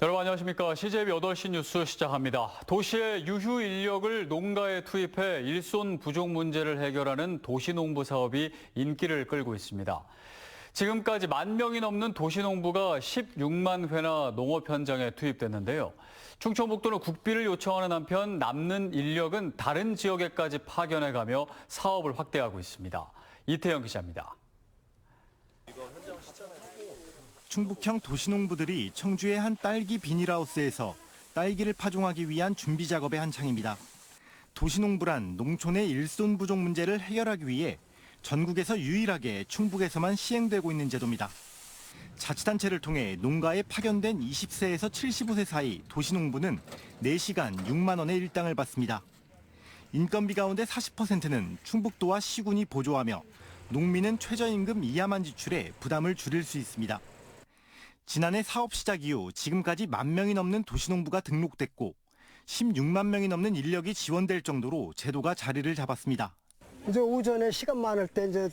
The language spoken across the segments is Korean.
여러분 안녕하십니까. CJB 8시 뉴스 시작합니다. 도시의 유휴 인력을 농가에 투입해 일손 부족 문제를 해결하는 도시농부 사업이 인기를 끌고 있습니다. 지금까지 10,000명이 넘는 도시농부가 16만 회나 농업 현장에 투입됐는데요. 충청북도는 국비를 요청하는 한편 남는 인력은 다른 지역에까지 파견해가며 사업을 확대하고 있습니다. 이태영 기자입니다. 충북형 도시농부들이 청주의 한 딸기 비닐하우스에서 딸기를 파종하기 위한 준비 작업에 한창입니다. 도시농부란 농촌의 일손 부족 문제를 해결하기 위해 전국에서 유일하게 충북에서만 시행되고 있는 제도입니다. 자치단체를 통해 농가에 파견된 20세에서 75세 사이 도시농부는 4시간 6만 원의 일당을 받습니다. 인건비 가운데 40%는 충북도와 시군이 보조하며 농민은 최저임금 이하만 지출해 부담을 줄일 수 있습니다. 지난해 사업 시작 이후 지금까지 10,000명이 넘는 도시농부가 등록됐고 16만 명이 넘는 인력이 지원될 정도로 제도가 자리를 잡았습니다. 이제 오전에 시간 많을 때 이제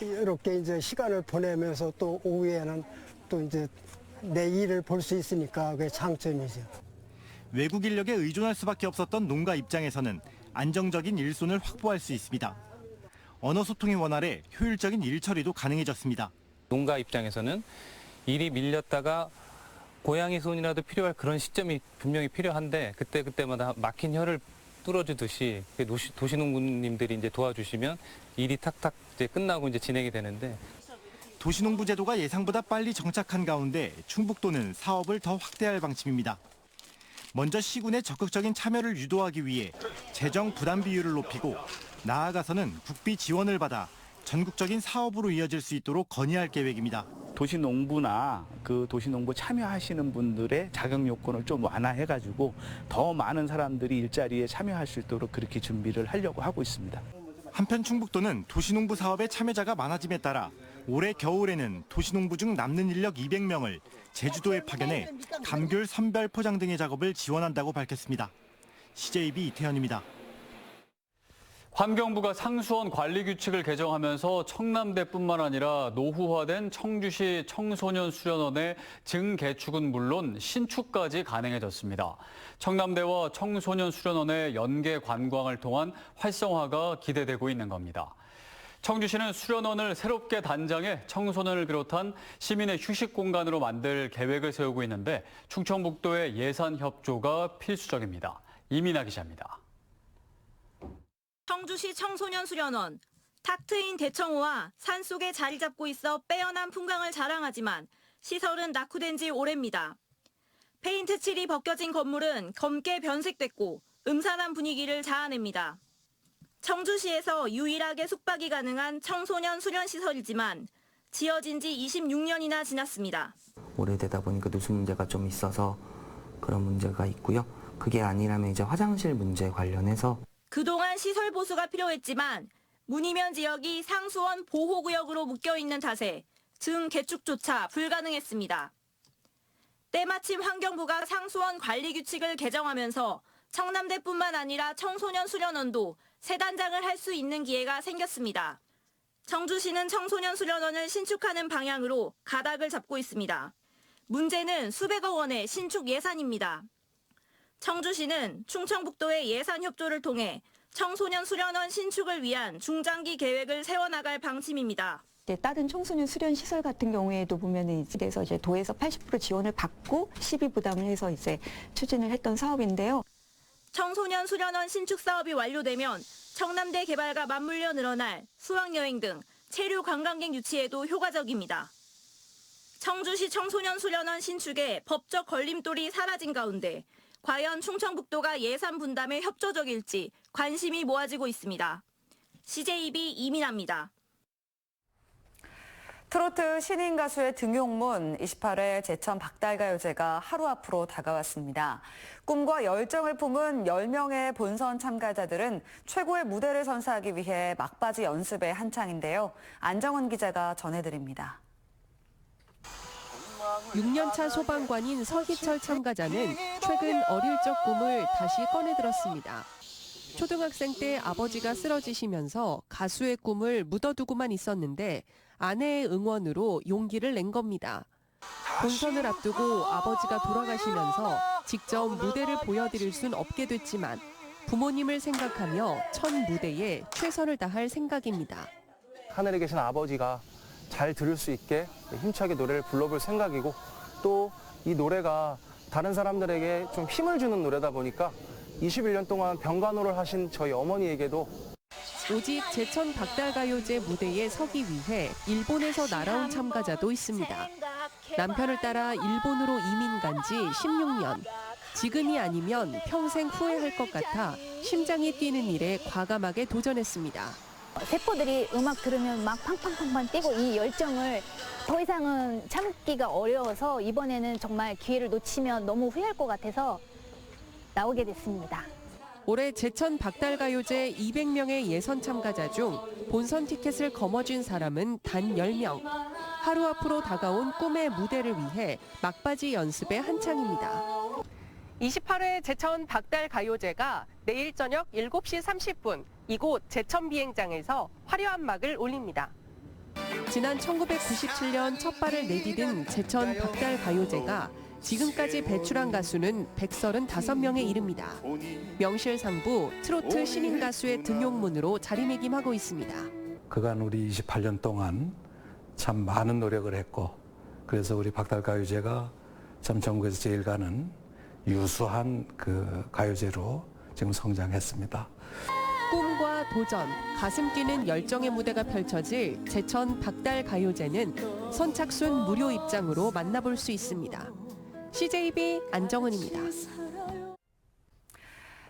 이렇게 이제 시간을 보내면서 또 오후에는 또 이제 내 일을 볼 수 있으니까 그게 장점이죠. 외국 인력에 의존할 수밖에 없었던 농가 입장에서는 안정적인 일손을 확보할 수 있습니다. 언어 소통이 원활해 효율적인 일 처리도 가능해졌습니다. 농가 입장에서는 일이 밀렸다가 고양이 손이라도 필요할 그런 시점이 분명히 필요한데 그때마다 막힌 혀를 뚫어주듯이 도시농부님들이 이제 도와주시면 일이 탁탁 이제 끝나고 이제 진행이 되는데 도시농부 제도가 예상보다 빨리 정착한 가운데 충북도는 사업을 더 확대할 방침입니다. 먼저 시군의 적극적인 참여를 유도하기 위해 재정 부담 비율을 높이고 나아가서는 국비 지원을 받아 전국적인 사업으로 이어질 수 있도록 건의할 계획입니다. 도시농부나 그 도시농부 참여하시는 분들의 자격 요건을 좀 완화해가지고 더 많은 사람들이 일자리에 참여할 수 있도록 그렇게 준비를 하려고 하고 있습니다. 한편 충북도는 도시농부 사업에 참여자가 많아짐에 따라 올해 겨울에는 도시농부 중 남는 인력 200명을 제주도에 파견해 감귤 선별 포장 등의 작업을 지원한다고 밝혔습니다. CJB 이태현입니다. 환경부가 상수원 관리 규칙을 개정하면서 청남대뿐만 아니라 노후화된 청주시 청소년 수련원의 증개축은 물론 신축까지 가능해졌습니다. 청남대와 청소년 수련원의 연계 관광을 통한 활성화가 기대되고 있는 겁니다. 청주시는 수련원을 새롭게 단장해 청소년을 비롯한 시민의 휴식 공간으로 만들 계획을 세우고 있는데 충청북도의 예산 협조가 필수적입니다. 이민아 기자입니다. 청주시 청소년 수련원, 탁 트인 대청호와 산속에 자리 잡고 있어 빼어난 풍광을 자랑하지만 시설은 낙후된 지 오래입니다. 페인트 칠이 벗겨진 건물은 검게 변색됐고 음산한 분위기를 자아냅니다. 청주시에서 유일하게 숙박이 가능한 청소년 수련 시설이지만 지어진 지 26년이나 지났습니다. 오래되다 보니까 누수 문제가 좀 있어서 그런 문제가 있고요. 그게 아니라면 이제 화장실 문제 관련해서 그동안 시설 보수가 필요했지만 문이면 지역이 상수원 보호구역으로 묶여있는 탓에 증개축조차 불가능했습니다. 때마침 환경부가 상수원 관리 규칙을 개정하면서 청남대뿐만 아니라 청소년 수련원도 새 단장을 할 수 있는 기회가 생겼습니다. 청주시는 청소년 수련원을 신축하는 방향으로 가닥을 잡고 있습니다. 문제는 수백억 원의 신축 예산입니다. 청주시는 충청북도의 예산 협조를 통해 청소년 수련원 신축을 위한 중장기 계획을 세워나갈 방침입니다. 다른 청소년 수련 시설 같은 경우에도 보면은 그래서 이제 도에서 80% 지원을 받고 시비 부담을 해서 이제 추진을 했던 사업인데요. 청소년 수련원 신축 사업이 완료되면 청남대 개발과 맞물려 늘어날 수학여행 등 체류 관광객 유치에도 효과적입니다. 청주시 청소년 수련원 신축에 법적 걸림돌이 사라진 가운데 과연 충청북도가 예산 분담에 협조적일지 관심이 모아지고 있습니다. CJB 이민아입니다. 트로트 신인 가수의 등용문 28회 제천 박달가요제가 하루 앞으로 다가왔습니다. 꿈과 열정을 품은 10명의 본선 참가자들은 최고의 무대를 선사하기 위해 막바지 연습에 한창인데요. 안정원 기자가 전해드립니다. 6년차 소방관인 서희철 참가자는 최근 어릴 적 꿈을 다시 꺼내들었습니다. 초등학생 때 아버지가 쓰러지시면서 가수의 꿈을 묻어두고만 있었는데 아내의 응원으로 용기를 낸 겁니다. 본선을 앞두고 아버지가 돌아가시면서 직접 무대를 보여드릴 순 없게 됐지만 부모님을 생각하며 첫 무대에 최선을 다할 생각입니다. 하늘에 계신 아버지가 잘 들을 수 있게 힘차게 노래를 불러볼 생각이고 또 이 노래가 다른 사람들에게 좀 힘을 주는 노래다 보니까 21년 동안 병간호를 하신 저희 어머니에게도 오직 제천 박달가요제 무대에 서기 위해 일본에서 날아온 참가자도 있습니다. 남편을 따라 일본으로 이민 간 지 16년. 지금이 아니면 평생 후회할 것 같아 심장이 뛰는 일에 과감하게 도전했습니다. 세포들이 음악 들으면 막 팡팡팡팡 뛰고 이 열정을 더 이상은 참기가 어려워서 이번에는 정말 기회를 놓치면 너무 후회할 것 같아서 나오게 됐습니다. 올해 제천 박달가요제 200명의 예선 참가자 중 본선 티켓을 거머쥔 사람은 단 10명. 하루 앞으로 다가온 꿈의 무대를 위해 막바지 연습에 한창입니다. 28회 제천 박달가요제가 내일 저녁 7시 30분 이곳 제천 비행장에서 화려한 막을 올립니다. 지난 1997년 첫 발을 내디딘 제천 박달가요제가 지금까지 배출한 가수는 135명에 이릅니다. 명실상부 트로트 신인 가수의 등용문으로 자리매김하고 있습니다. 그간 우리 28년 동안 참 많은 노력을 했고 그래서 우리 박달가요제가 참 전국에서 제일 가는 유수한 그 가요제로 지금 성장했습니다. 꿈과 도전, 가슴 뛰는 열정의 무대가 펼쳐질 제천 박달가요제는 선착순 무료 입장으로 만나볼 수 있습니다. CJB 안정은입니다.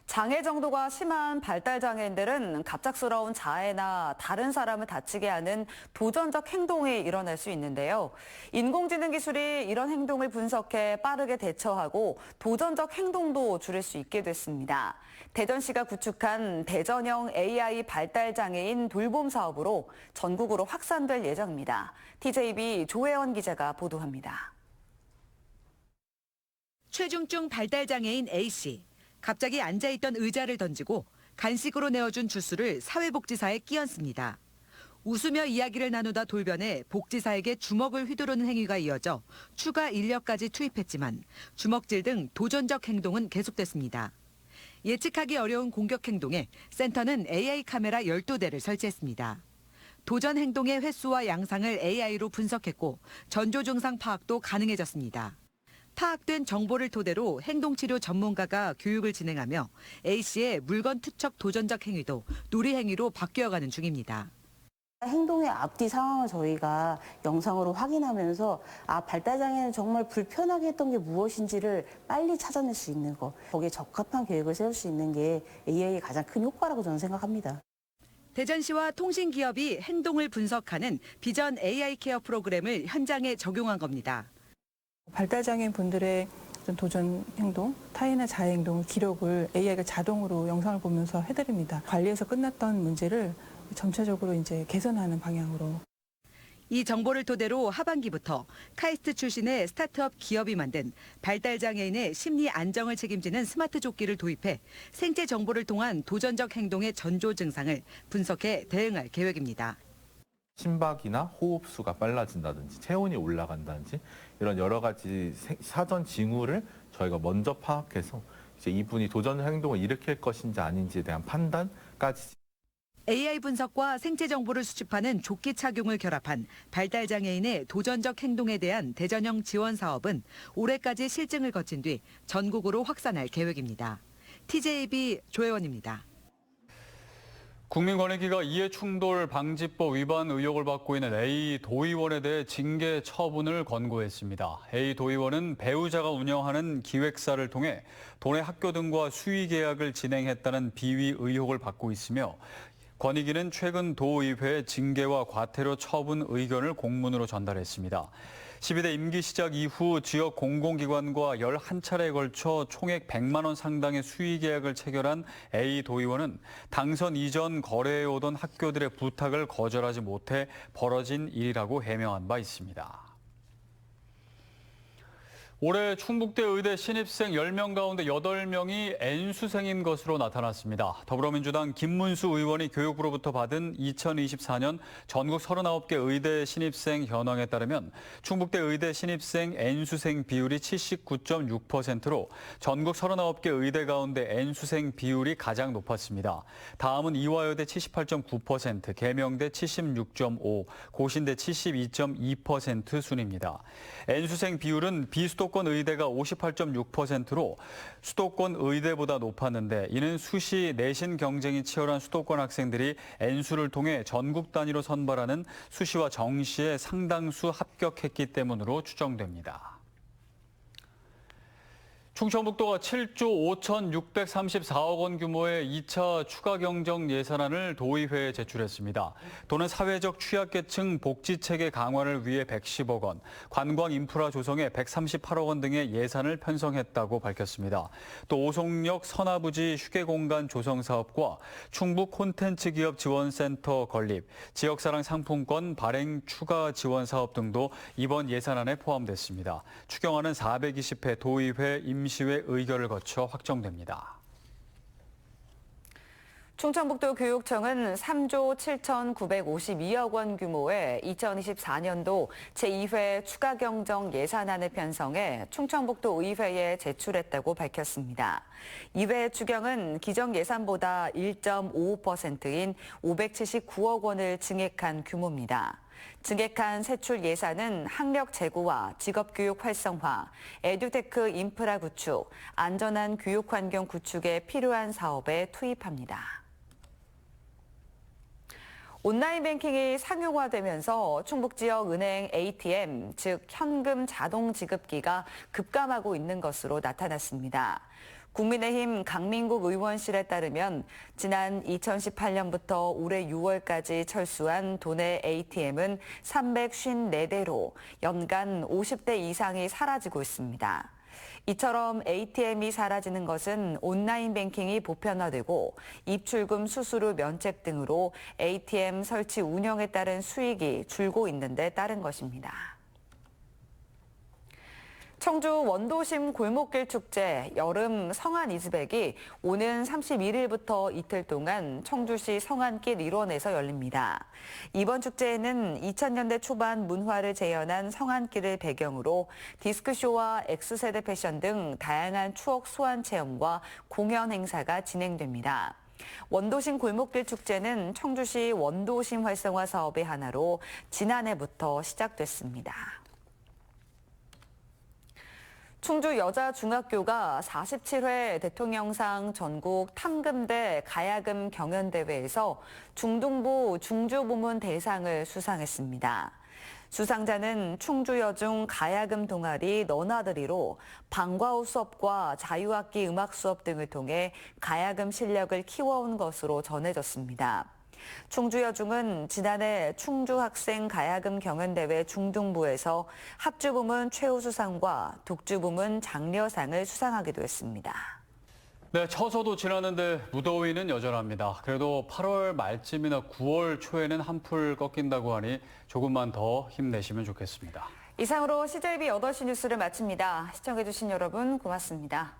장애 정도가 심한 발달 장애인들은 갑작스러운 자해나 다른 사람을 다치게 하는 도전적 행동이 일어날 수 있는데요. 인공지능 기술이 이런 행동을 분석해 빠르게 대처하고 도전적 행동도 줄일 수 있게 됐습니다. 대전시가 구축한 대전형 AI 발달 장애인 돌봄 사업으로 전국으로 확산될 예정입니다. TJB 조혜원 기자가 보도합니다. 최중증 발달장애인 A씨. 갑자기 앉아있던 의자를 던지고 간식으로 내어준 주스를 사회복지사에 끼얹습니다. 웃으며 이야기를 나누다 돌변해 복지사에게 주먹을 휘두르는 행위가 이어져 추가 인력까지 투입했지만 주먹질 등 도전적 행동은 계속됐습니다. 예측하기 어려운 공격 행동에 센터는 AI 카메라 12대를 설치했습니다. 도전 행동의 횟수와 양상을 AI로 분석했고 전조 증상 파악도 가능해졌습니다. 파악된 정보를 토대로 행동치료 전문가가 교육을 진행하며 A씨의 물건 투척 도전적 행위도 놀이 행위로 바뀌어가는 중입니다. 행동의 앞뒤 상황을 저희가 영상으로 확인하면서 발달장애는 정말 불편하게 했던 게 무엇인지를 빨리 찾아낼 수 있는 거, 거기에 적합한 계획을 세울 수 있는 게 AI의 가장 큰 효과라고 저는 생각합니다. 대전시와 통신기업이 행동을 분석하는 비전 AI 케어 프로그램을 현장에 적용한 겁니다. 발달장애인 분들의 도전 행동, 타인의 자해 행동 기록을 AI가 자동으로 영상을 보면서 해드립니다. 관리에서 끝났던 문제를 전체적으로 이제 개선하는 방향으로. 이 정보를 토대로 하반기부터 카이스트 출신의 스타트업 기업이 만든 발달장애인의 심리 안정을 책임지는 스마트 조끼를 도입해 생체 정보를 통한 도전적 행동의 전조 증상을 분석해 대응할 계획입니다. 심박이나 호흡수가 빨라진다든지 체온이 올라간다든지 이런 여러 가지 사전 징후를 저희가 먼저 파악해서 이제 이분이 도전 행동을 일으킬 것인지 아닌지에 대한 판단까지. AI 분석과 생체 정보를 수집하는 조끼 착용을 결합한 발달장애인의 도전적 행동에 대한 대전형 지원 사업은 올해까지 실증을 거친 뒤 전국으로 확산할 계획입니다. TJB 조혜원입니다. 국민권익위가 이해충돌 방지법 위반 의혹을 받고 있는 A 도의원에 대해 징계 처분을 권고했습니다. A 도의원은 배우자가 운영하는 기획사를 통해 도내 학교 등과 수의 계약을 진행했다는 비위 의혹을 받고 있으며 권익위는 최근 도의회에 징계와 과태료 처분 의견을 공문으로 전달했습니다. 12대 임기 시작 이후 지역 공공기관과 11차례에 걸쳐 총액 100만 원 상당의 수의 계약을 체결한 A 도의원은 당선 이전 거래해오던 학교들의 부탁을 거절하지 못해 벌어진 일이라고 해명한 바 있습니다. 올해 충북대 의대 신입생 10명 가운데 8명이 N수생인 것으로 나타났습니다. 더불어민주당 김문수 의원이 교육부로부터 받은 2024년 전국 39개 의대 신입생 현황에 따르면 충북대 의대 신입생 N수생 비율이 79.6%로 전국 39개 의대 가운데 N수생 비율이 가장 높았습니다. 다음은 이화여대 78.9%, 계명대 76.5%, 고신대 72.2% 순입니다. N수생 비율은 비수도권 의대가 58.6%로 수도권 의대보다 높았는데 이는 수시 내신 경쟁이 치열한 수도권 학생들이 N수를 통해 전국 단위로 선발하는 수시와 정시에 상당수 합격했기 때문으로 추정됩니다. 충청북도가 7조 5,634억 원 규모의 2차 추가 경정 예산안을 도의회에 제출했습니다. 도는 사회적 취약계층 복지체계 강화를 위해 110억 원, 관광 인프라 조성에 138억 원 등의 예산을 편성했다고 밝혔습니다. 또 오송역 서나부지 휴게공간 조성 사업과 충북 콘텐츠 기업 지원센터 건립, 지역사랑 상품권 발행 추가 지원 사업 등도 이번 예산안에 포함됐습니다. 추경안은 420회 도의회 임시회 의결을 거쳐 확정됩니다. 충청북도 교육청은 3조 7,952억 원 규모의 2024년도 제2회 추가 경정 예산안을 편성해 충청북도 의회에 제출했다고 밝혔습니다. 이회 추경은 기정 예산보다 1.55%인 579억 원을 증액한 규모입니다. 증액한 세출 예산은 학력 제고와 직업교육 활성화, 에듀테크 인프라 구축, 안전한 교육 환경 구축에 필요한 사업에 투입합니다. 온라인 뱅킹이 상용화되면서 충북 지역 은행 ATM, 즉 현금 자동 지급기가 급감하고 있는 것으로 나타났습니다. 국민의힘 강민국 의원실에 따르면 지난 2018년부터 올해 6월까지 철수한 도내 ATM은 354대로 연간 50대 이상이 사라지고 있습니다. 이처럼 ATM이 사라지는 것은 온라인 뱅킹이 보편화되고 입출금 수수료 면책 등으로 ATM 설치 운영에 따른 수익이 줄고 있는 데 따른 것입니다. 청주 원도심 골목길 축제 여름 성안 이즈백이 오는 31일부터 이틀 동안 청주시 성안길 일원에서 열립니다. 이번 축제에는 2000년대 초반 문화를 재현한 성안길을 배경으로 디스크쇼와 X세대 패션 등 다양한 추억 소환 체험과 공연 행사가 진행됩니다. 원도심 골목길 축제는 청주시 원도심 활성화 사업의 하나로 지난해부터 시작됐습니다. 충주 여자중학교가 47회 대통령상 전국 탐금대 가야금 경연대회에서 중등부 중주부문 대상을 수상했습니다. 수상자는 충주여중 가야금 동아리 너나들이로 방과후 수업과 자유악기 음악 수업 등을 통해 가야금 실력을 키워온 것으로 전해졌습니다. 충주여중은 지난해 충주학생 가야금 경연대회 중등부에서 합주부문 최우수상과 독주부문 장려상을 수상하기도 했습니다. 네, 처서도 지났는데 무더위는 여전합니다. 그래도 8월 말쯤이나 9월 초에는 한풀 꺾인다고 하니 조금만 더 힘내시면 좋겠습니다. 이상으로 CJB 8시 뉴스를 마칩니다. 시청해주신 여러분 고맙습니다.